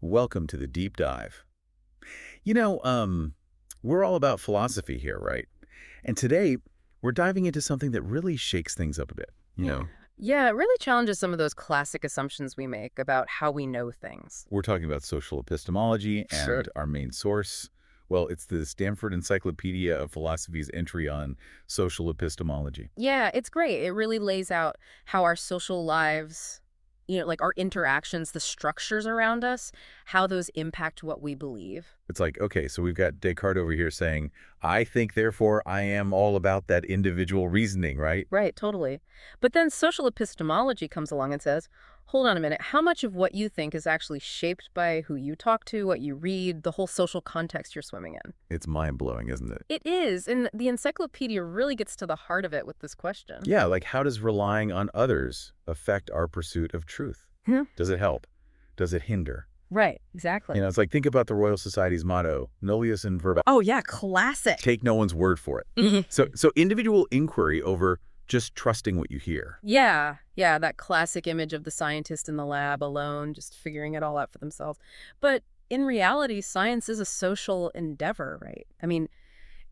Welcome to the deep dive. You know, we're all about philosophy here, right? And today, we're diving into something that really shakes things up a bit. Yeah, it really challenges some of those classic assumptions we make about how we know things. We're talking about social epistemology, Sure. and our main source, well, it's the Stanford Encyclopedia of Philosophy's entry on social epistemology. Yeah, it's great. It really lays out how our social lives, like our interactions, the structures around us, how those impact what we believe. It's like, okay, so we've got Descartes over here saying, I think, therefore, I am all about that individual reasoning, right? Right, totally. But then social epistemology comes along and says, hold on a minute, how much of what you think is actually shaped by who you talk to, what you read, the whole social context you're swimming in? It's mind-blowing, isn't it? It is, and the encyclopedia really gets to the heart of it with this question. Yeah, like how does relying on others affect our pursuit of truth? Hmm. Does it help? Does it hinder? Right, exactly. It's like, think about the Royal Society's motto, nullius in verba. Oh, yeah, classic. Take no one's word for it. Mhm. So individual inquiry over just trusting what you hear. Yeah, that classic image of the scientist in the lab alone, just figuring it all out for themselves. But in reality, science is a social endeavor, right? I mean,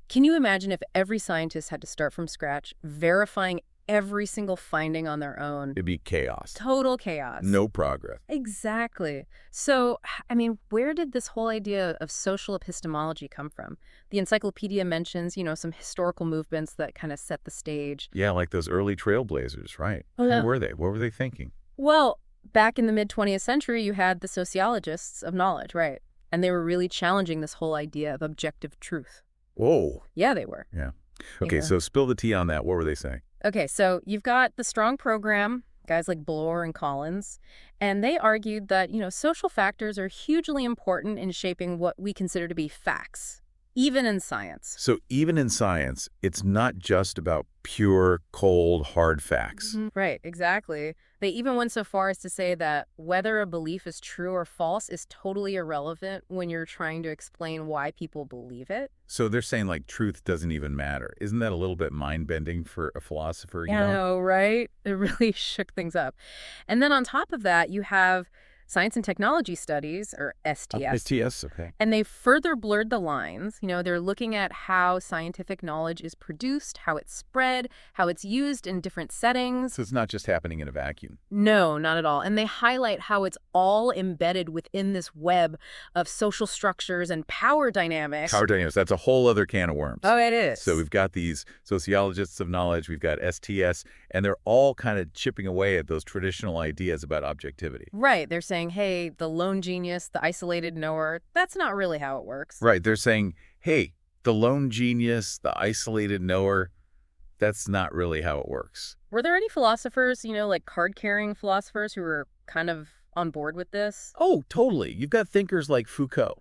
can you imagine if every scientist had to start from scratch, verifying every single finding on their own? It'd be chaos. Total chaos. No progress. Exactly. So, I mean, where did this whole idea of social epistemology come from? The encyclopedia mentions, some historical movements that kind of set the stage. Yeah, like those early trailblazers, right? Oh, yeah. Who were they? What were they thinking? Well, back in the mid-20th century, you had the sociologists of knowledge, right? And they were really challenging this whole idea of objective truth. Whoa. Yeah, they were. Yeah. Okay, Yeah. so spill the tea on that. What were they saying? Okay, so you've got the strong program, guys like Bloor and Collins, and they argued that, social factors are hugely important in shaping what we consider to be facts, even in science. So even in science, it's not just about pure, cold, hard facts. Right, exactly. They even went so far as to say that whether a belief is true or false is totally irrelevant when you're trying to explain why people believe it. So they're saying, like, truth doesn't even matter. Isn't that a little bit mind-bending for a philosopher, I know, right? It really shook things up. And then on top of that, you have science and technology studies, or STS. STS, okay. And they further blurred the lines. They're looking at how scientific knowledge is produced, how it's spread, how it's used in different settings. So it's not just happening in a vacuum. No, not at all. And they highlight how it's all embedded within this web of social structures and power dynamics. Power dynamics, that's a whole other can of worms. Oh, it is. So we've got these sociologists of knowledge, we've got STS, and they're all kind of chipping away at those traditional ideas about objectivity. Right. They're saying, hey, the lone genius, the isolated knower, that's not really how it works. Right. They're saying, hey, the lone genius, the isolated knower, that's not really how it works. Were there any philosophers, like card-carrying philosophers who were kind of on board with this? Oh, totally. You've got thinkers like Foucault.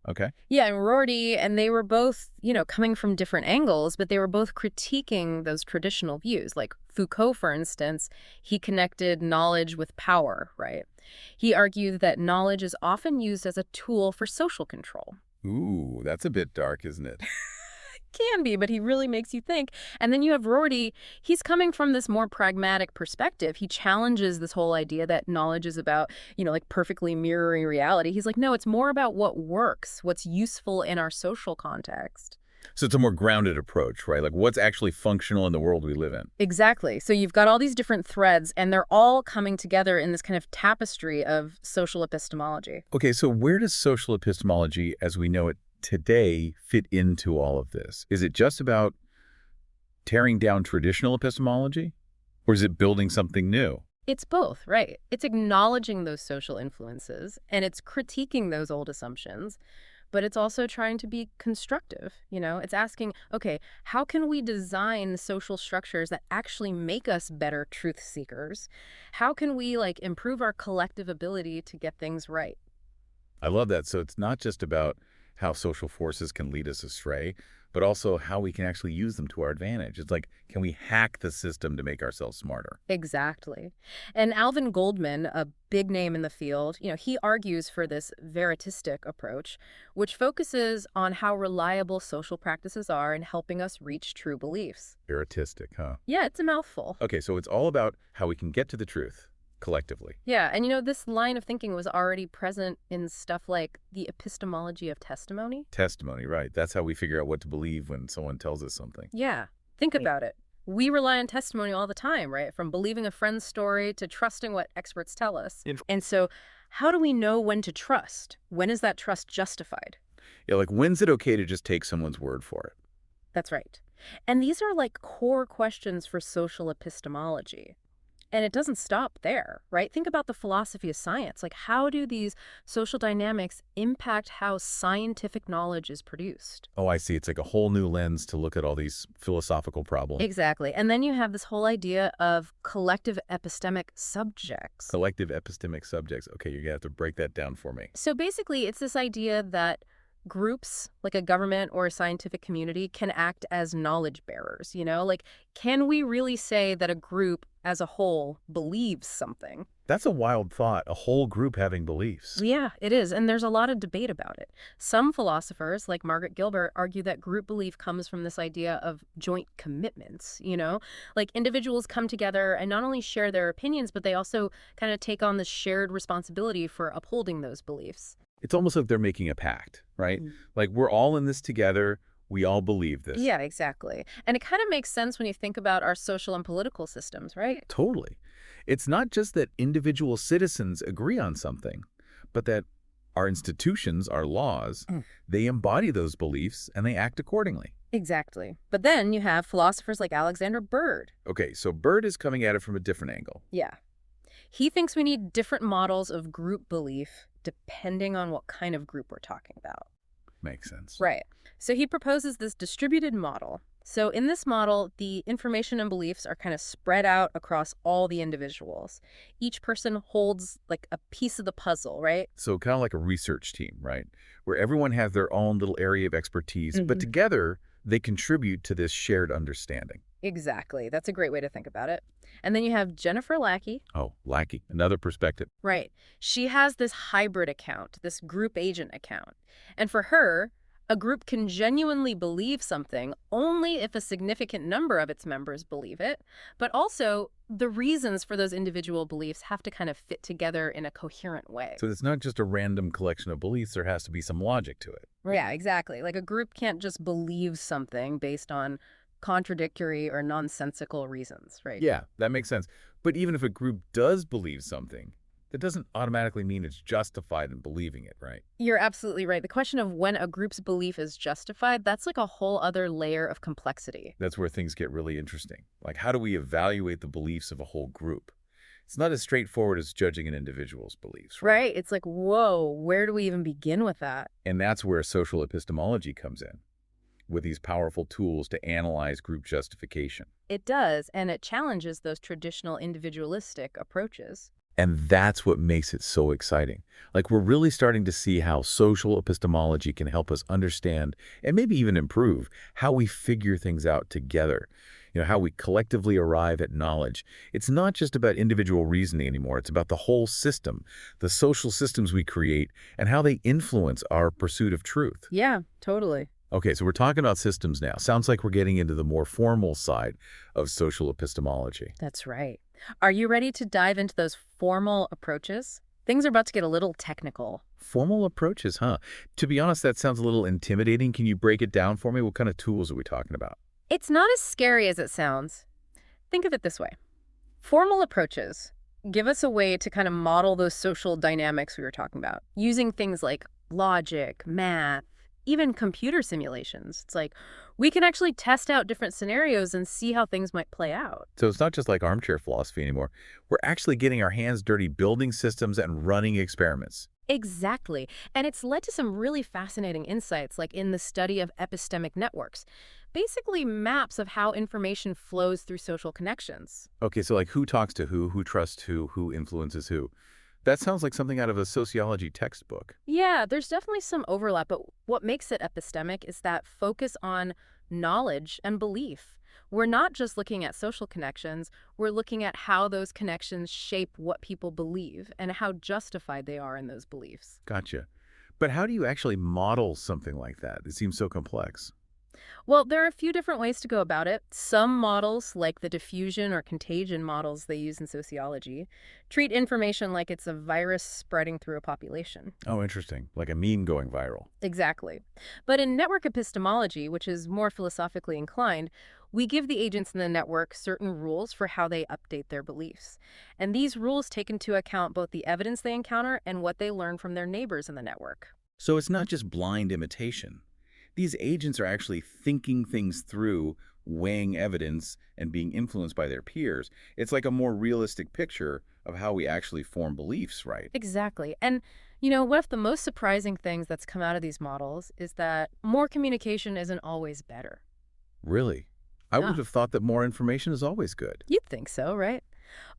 Okay. Yeah, and Rorty, and they were both, coming from different angles, but they were both critiquing those traditional views. Like Foucault, for instance, he connected knowledge with power, right? He argued that knowledge is often used as a tool for social control. Ooh, that's a bit dark, isn't it? Can be, but he really makes you think. And then you have Rorty. He's coming from this more pragmatic perspective. He challenges this whole idea that knowledge is about, like perfectly mirroring reality. He's like, no, it's more about what works, what's useful in our social context. So it's a more grounded approach, right? Like what's actually functional in the world we live in. Exactly. So you've got all these different threads, and they're all coming together in this kind of tapestry of social epistemology. Okay, so where does social epistemology, as we know it today, fit into all of this? Is it just about tearing down traditional epistemology, or is it building something new? It's both, right? It's acknowledging those social influences, and it's critiquing those old assumptions, but it's also trying to be constructive. It's asking, okay, how can we design social structures that actually make us better truth seekers? How can we, improve our collective ability to get things right? I love that. So it's not just about how social forces can lead us astray, but also how we can actually use them to our advantage. It's like, can we hack the system to make ourselves smarter? Exactly. And Alvin Goldman, a big name in the field, he argues for this veritistic approach, which focuses on how reliable social practices are in helping us reach true beliefs. Veritistic, huh? Yeah, it's a mouthful. Okay, so it's all about how we can get to the truth collectively. Yeah, and this line of thinking was already present in stuff like the epistemology of testimony. Testimony, right. That's how we figure out what to believe when someone tells us something. Yeah, think about it. We rely on testimony all the time, right? From believing a friend's story to trusting what experts tell us. And so how do we know when to trust? When is that trust justified? Yeah, like when's it okay to just take someone's word for it? That's right. And these are like core questions for social epistemology. And it doesn't stop there, right? Think about the philosophy of science. Like, how do these social dynamics impact how scientific knowledge is produced? Oh, I see. It's like a whole new lens to look at all these philosophical problems. Exactly. And then you have this whole idea of collective epistemic subjects. Collective epistemic subjects. Okay, you're going to have to break that down for me. So basically, it's this idea that groups, like a government or a scientific community, can act as knowledge bearers, Like, can we really say that a group as a whole believes something? That's a wild thought, a whole group having beliefs. Yeah, it is. And there's a lot of debate about it. Some philosophers, like Margaret Gilbert, argue that group belief comes from this idea of joint commitments, Like individuals come together and not only share their opinions, but they also kind of take on this shared responsibility for upholding those beliefs. It's almost like they're making a pact, right? Like we're all in this together. We all believe this. Yeah, exactly. And it kind of makes sense when you think about our social and political systems, right? Totally. It's not just that individual citizens agree on something, but that our institutions, our laws, they embody those beliefs and they act accordingly. Exactly. But then you have philosophers like Alexander Bird. Okay, so Bird is coming at it from a different angle. Yeah. He thinks we need different models of group belief depending on what kind of group we're talking about. Makes sense. Right. So he proposes this distributed model. So in this model, the information and beliefs are kind of spread out across all the individuals. Each person holds like a piece of the puzzle, right? So kind of like a research team, right? Where everyone has their own little area of expertise, but together they contribute to this shared understanding. Exactly. That's a great way to think about it. And then you have Jennifer Lackey. Oh, Lackey, another perspective. Right. She has this hybrid account, this group agent account. And for her, a group can genuinely believe something only if a significant number of its members believe it, but also the reasons for those individual beliefs have to kind of fit together in a coherent way. So it's not just a random collection of beliefs, there has to be some logic to it. Yeah, exactly. Like a group can't just believe something based on contradictory or nonsensical reasons, right? Yeah, that makes sense. But even if a group does believe something, that doesn't automatically mean it's justified in believing it, right? You're absolutely right. The question of when a group's belief is justified, that's like a whole other layer of complexity. That's where things get really interesting. Like, how do we evaluate the beliefs of a whole group? It's not as straightforward as judging an individual's beliefs, right? Right. It's like, whoa, where do we even begin with that? And that's where social epistemology comes in, with these powerful tools to analyze group justification. It does, and it challenges those traditional individualistic approaches. And that's what makes it so exciting. Like, we're really starting to see how social epistemology can help us understand and maybe even improve how we figure things out together. How we collectively arrive at knowledge. It's not just about individual reasoning anymore. It's about the whole system, the social systems we create, and how they influence our pursuit of truth. Yeah, totally. Okay, so we're talking about systems now. Sounds like we're getting into the more formal side of social epistemology. That's right. Are you ready to dive into those formal approaches? Things are about to get a little technical. Formal approaches, huh? To be honest, that sounds a little intimidating. Can you break it down for me? What kind of tools are we talking about? It's not as scary as it sounds. Think of it this way. Formal approaches give us a way to kind of model those social dynamics we were talking about, using things like logic, math, even computer simulations. It's like we can actually test out different scenarios and see how things might play out. So it's not just like armchair philosophy anymore. We're actually getting our hands dirty building systems and running experiments. Exactly. And it's led to some really fascinating insights, like in the study of epistemic networks. Basically maps of how information flows through social connections. Okay, so like who talks to who trusts who influences who. That sounds like something out of a sociology textbook. Yeah, there's definitely some overlap, but what makes it epistemic is that focus on knowledge and belief. We're not just looking at social connections, we're looking at how those connections shape what people believe and how justified they are in those beliefs. Gotcha. But how do you actually model something like that? It seems so complex. Well, there are a few different ways to go about it. Some models, like the diffusion or contagion models they use in sociology, treat information like it's a virus spreading through a population. Oh, interesting. Like a meme going viral. Exactly. But in network epistemology, which is more philosophically inclined, we give the agents in the network certain rules for how they update their beliefs. And these rules take into account both the evidence they encounter and what they learn from their neighbors in the network. So it's not just blind imitation. These agents are actually thinking things through, weighing evidence, and being influenced by their peers. It's like a more realistic picture of how we actually form beliefs, right? Exactly. And, one of the most surprising things that's come out of these models is that more communication isn't always better. Really? I Yeah. would have thought that more information is always good. You'd think so, right?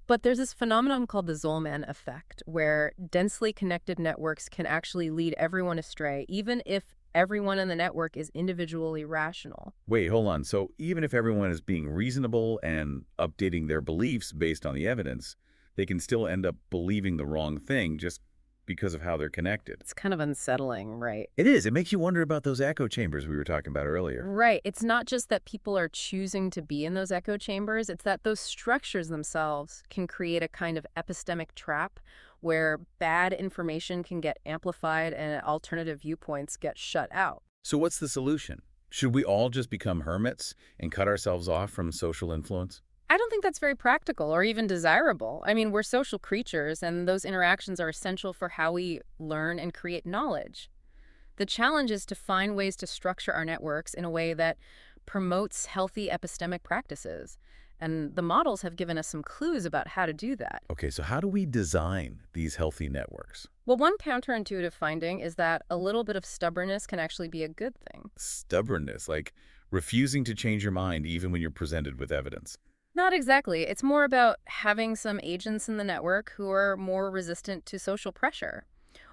But there's this phenomenon called the Zollman effect, where densely connected networks can actually lead everyone astray, even if everyone in the network is individually rational. Wait, hold on. So even if everyone is being reasonable and updating their beliefs based on the evidence, they can still end up believing the wrong thing just because of how they're connected. It's kind of unsettling, right? It is. It makes you wonder about those echo chambers we were talking about earlier. Right. It's not just that people are choosing to be in those echo chambers, it's that those structures themselves can create a kind of epistemic trap where bad information can get amplified and alternative viewpoints get shut out. So what's the solution? Should we all just become hermits and cut ourselves off from social influence? I don't think that's very practical or even desirable. I mean, we're social creatures, and those interactions are essential for how we learn and create knowledge. The challenge is to find ways to structure our networks in a way that promotes healthy epistemic practices. And the models have given us some clues about how to do that. Okay, so how do we design these healthy networks? Well, one counterintuitive finding is that a little bit of stubbornness can actually be a good thing. Stubbornness, like refusing to change your mind even when you're presented with evidence. Not exactly. It's more about having some agents in the network who are more resistant to social pressure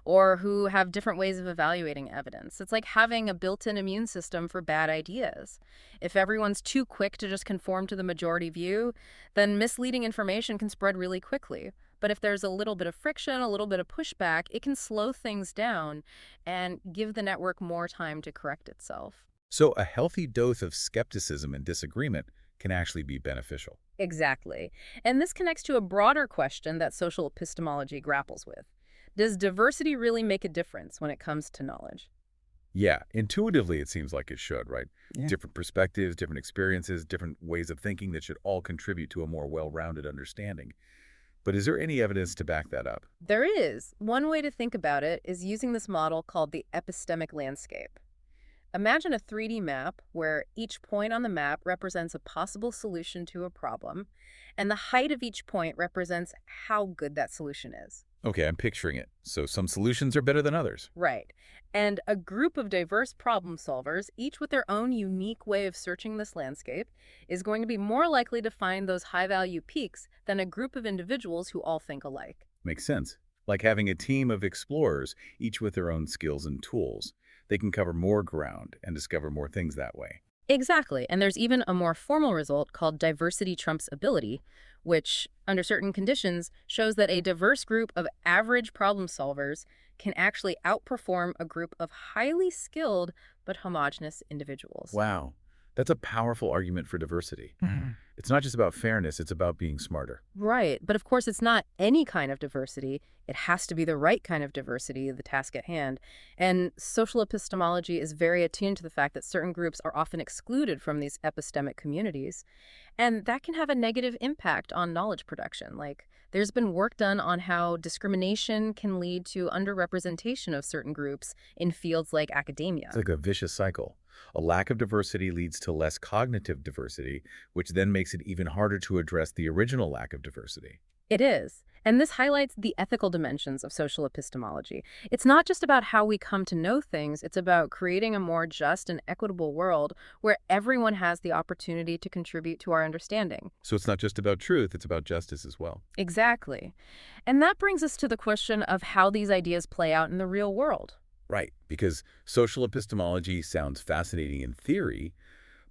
or who have different ways of evaluating evidence. It's like having a built-in immune system for bad ideas. If everyone's too quick to just conform to the majority view, then misleading information can spread really quickly. But if there's a little bit of friction, a little bit of pushback, it can slow things down and give the network more time to correct itself. So a healthy dose of skepticism and disagreement can actually be beneficial. Exactly. And this connects to a broader question that social epistemology grapples with. Does diversity really make a difference when it comes to knowledge? Yeah, intuitively it seems like it should, right? Yeah. Different perspectives, different experiences, different ways of thinking that should all contribute to a more well-rounded understanding. But is there any evidence to back that up? There is. One way to think about it is using this model called the epistemic landscape. Imagine a 3D map where each point on the map represents a possible solution to a problem, and the height of each point represents how good that solution is. Okay, I'm picturing it. So some solutions are better than others. Right. And a group of diverse problem solvers, each with their own unique way of searching this landscape, is going to be more likely to find those high-value peaks than a group of individuals who all think alike. Makes sense. Like having a team of explorers, each with their own skills and tools. They can cover more ground and discover more things that way. Exactly. And there's even a more formal result called diversity trumps ability, which, under certain conditions, shows that a diverse group of average problem solvers can actually outperform a group of highly skilled but homogeneous individuals. Wow, that's a powerful argument for diversity. It's not just about fairness, it's about being smarter. Right. But of course, it's not any kind of diversity. It has to be the right kind of diversity, the task at hand. And social epistemology is very attuned to the fact that certain groups are often excluded from these epistemic communities. And that can have a negative impact on knowledge production. Like, there's been work done on how discrimination can lead to underrepresentation of certain groups in fields like academia. It's like a vicious cycle. A lack of diversity leads to less cognitive diversity, which then makes it even harder to address the original lack of diversity. It is. And this highlights the ethical dimensions of social epistemology. It's not just about how we come to know things, it's about creating a more just and equitable world where everyone has the opportunity to contribute to our understanding. So it's not just about truth, it's about justice as well. Exactly. And that brings us to the question of how these ideas play out in the real world. Right, because social epistemology sounds fascinating in theory,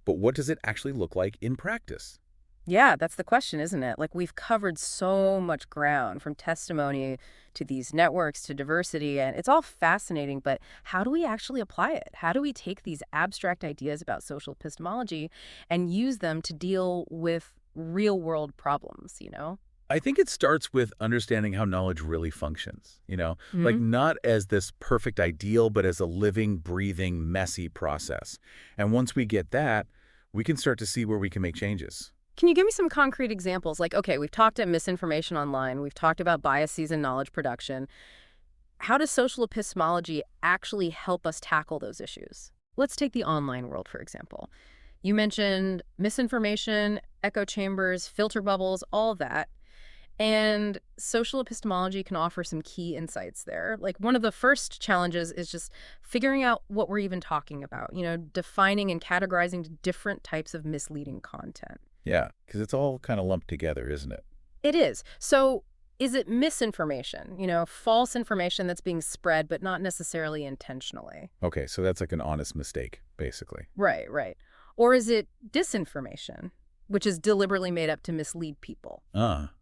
but what does it actually look like in practice? Yeah, that's the question, isn't it? Like, we've covered so much ground from testimony to these networks to diversity, and it's all fascinating, but how do we actually apply it? How do we take these abstract ideas about social epistemology and use them to deal with real-world problems, you know? I think it starts with understanding how knowledge really functions, like Hmm. not as this perfect ideal, but as a living, breathing, messy process. And once we get that, we can start to see where we can make changes. Can you give me some concrete examples? Like, okay, we've talked about misinformation online, we've talked about biases in knowledge production. How does social epistemology actually help us tackle those issues? Let's take the online world, for example. You mentioned misinformation, echo chambers, filter bubbles, all of that. And social epistemology can offer some key insights there. Like, one of the first challenges is just figuring out what we're even talking about, defining and categorizing different types of misleading content. Yeah, because it's all kind of lumped together, isn't it? It is. So, is it misinformation, false information that's being spread, but not necessarily intentionally? Okay, so that's like an honest mistake, basically. Right, right. Or is it disinformation, which is deliberately made up to mislead people?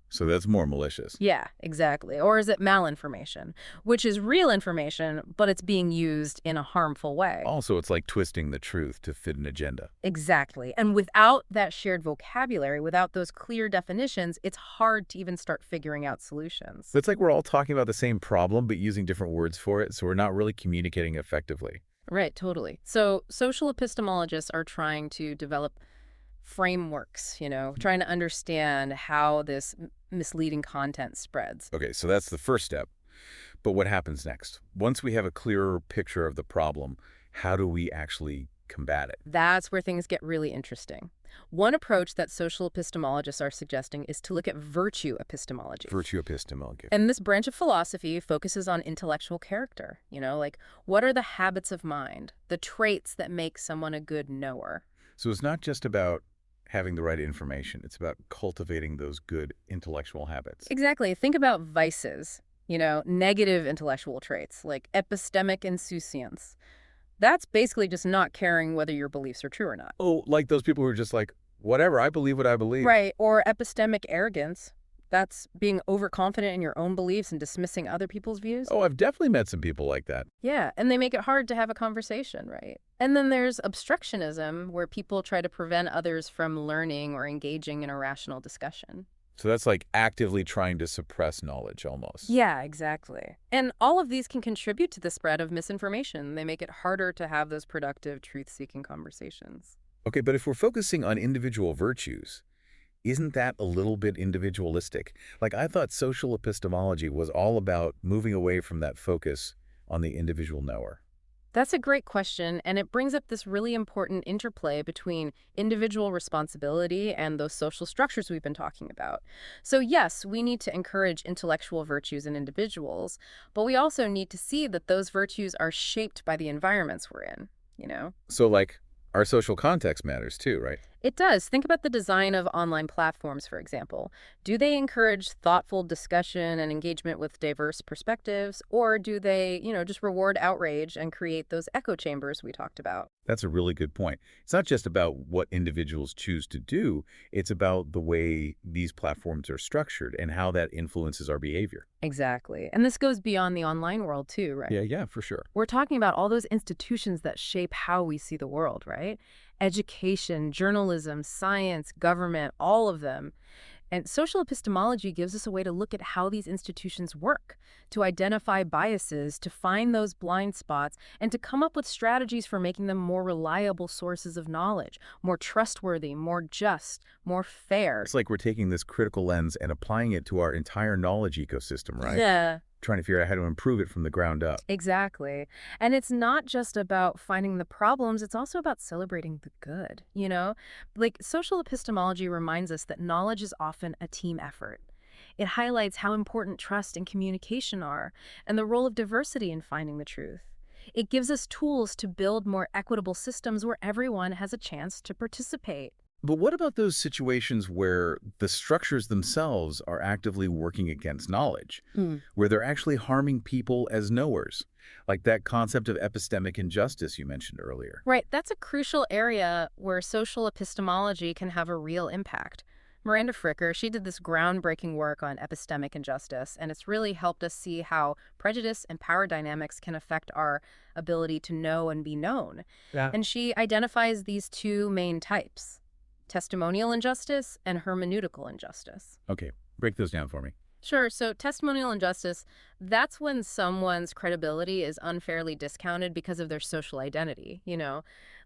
So that's more malicious. Yeah, exactly. Or is it malinformation, which is real information, but it's being used in a harmful way? Also, it's like twisting the truth to fit an agenda. Exactly. And without that shared vocabulary, without those clear definitions, it's hard to even start figuring out solutions. So it's like we're all talking about the same problem, but using different words for it, so we're not really communicating effectively. Right, totally. So social epistemologists are trying to develop frameworks, trying to understand how this misleading content spreads. Okay, so that's the first step. But what happens next? Once we have a clearer picture of the problem, how do we actually combat it? That's where things get really interesting. One approach that social epistemologists are suggesting is to look at virtue epistemology. Virtue epistemology. And this branch of philosophy focuses on intellectual character, like what are the habits of mind, the traits that make someone a good knower? So it's not just about having the right information. It's about cultivating those good intellectual habits. Exactly. Think about vices, negative intellectual traits like epistemic insouciance. That's basically just not caring whether your beliefs are true or not. Oh, like those people who are just like, whatever, I believe what I believe. Right. Or epistemic arrogance. That's being overconfident in your own beliefs and dismissing other people's views. Oh, I've definitely met some people like that. Yeah, and they make it hard to have a conversation, right? And then there's obstructionism, where people try to prevent others from learning or engaging in a rational discussion. So that's like actively trying to suppress knowledge almost. Yeah, exactly. And all of these can contribute to the spread of misinformation. They make it harder to have those productive, truth-seeking conversations. Okay, but if we're focusing on individual virtues, isn't that a little bit individualistic? Like, I thought social epistemology was all about moving away from that focus on the individual knower. That's a great question, and it brings up this really important interplay between individual responsibility and those social structures we've been talking about. So yes, we need to encourage intellectual virtues in individuals, but we also need to see that those virtues are shaped by the environments we're in. So, like, our social context matters too, right? It does. Think about the design of online platforms, for example. Do they encourage thoughtful discussion and engagement with diverse perspectives, or do they, just reward outrage and create those echo chambers we talked about? That's a really good point. It's not just about what individuals choose to do, it's about the way these platforms are structured and how that influences our behavior. Exactly. And this goes beyond the online world too, right? Yeah, for sure. We're talking about all those institutions that shape how we see the world, right? Education, journalism, science, government, all of them. And social epistemology gives us a way to look at how these institutions work, to identify biases, to find those blind spots, and to come up with strategies for making them more reliable sources of knowledge, more trustworthy, more just, more fair. It's like we're taking this critical lens and applying it to our entire knowledge ecosystem, right? Yeah. Trying to figure out how to improve it from the ground up. Exactly. And it's not just about finding the problems, it's also about celebrating the good. Like, social epistemology reminds us that knowledge is often a team effort. It highlights how important trust and communication are, and the role of diversity in finding the truth. It gives us tools to build more equitable systems where everyone has a chance to participate. But what about those situations where the structures themselves are actively working against knowledge, where they're actually harming people as knowers, like that concept of epistemic injustice you mentioned earlier? Right, that's a crucial area where social epistemology can have a real impact. Miranda Fricker, she did this groundbreaking work on epistemic injustice, and it's really helped us see how prejudice and power dynamics can affect our ability to know and be known. Yeah. And she identifies these two main types: testimonial injustice and hermeneutical injustice. Okay, break those down for me. Sure. So testimonial injustice, that's when someone's credibility is unfairly discounted because of their social identity,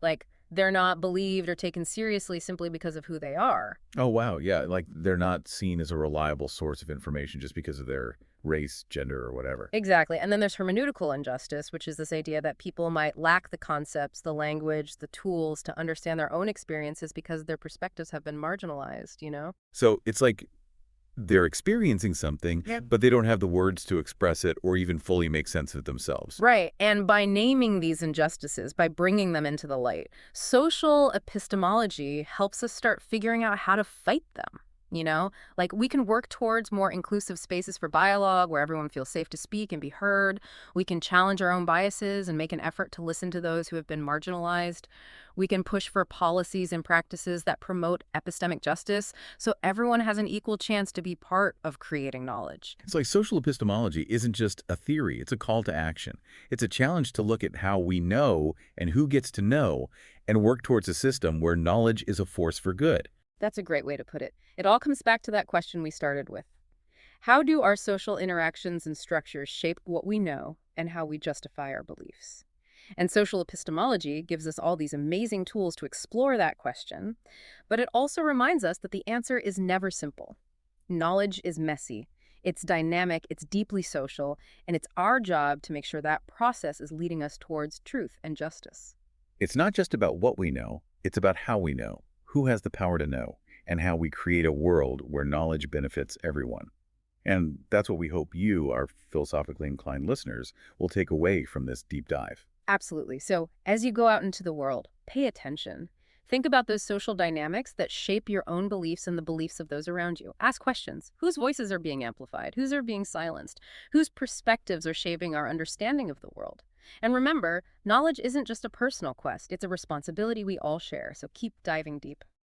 like they're not believed or taken seriously simply because of who they are. Oh, wow. Yeah, like they're not seen as a reliable source of information just because of their race, gender, or whatever. Exactly. And then there's hermeneutical injustice, which is this idea that people might lack the concepts, the language, the tools to understand their own experiences because their perspectives have been marginalized. So it's like they're experiencing something, Yeah. but they don't have the words to express it or even fully make sense of it themselves. Right. And by naming these injustices, by bringing them into the light, social epistemology helps us start figuring out how to fight them. Like we can work towards more inclusive spaces for dialogue where everyone feels safe to speak and be heard. We can challenge our own biases and make an effort to listen to those who have been marginalized. We can push for policies and practices that promote epistemic justice so everyone has an equal chance to be part of creating knowledge. It's like social epistemology isn't just a theory, it's a call to action. It's a challenge to look at how we know and who gets to know and work towards a system where knowledge is a force for good. That's a great way to put it. It all comes back to that question we started with. How do our social interactions and structures shape what we know and how we justify our beliefs? And social epistemology gives us all these amazing tools to explore that question, but it also reminds us that the answer is never simple. Knowledge is messy, it's dynamic, it's deeply social, and it's our job to make sure that process is leading us towards truth and justice. It's not just about what we know, it's about how we know, who has the power to know, and how we create a world where knowledge benefits everyone. And that's what we hope you, our philosophically inclined listeners, will take away from this deep dive. Absolutely. So as you go out into the world, pay attention. Think about those social dynamics that shape your own beliefs and the beliefs of those around you. Ask questions. Whose voices are being amplified? Whose are being silenced? Whose perspectives are shaping our understanding of the world? And remember, knowledge isn't just a personal quest. It's a responsibility we all share. So keep diving deep.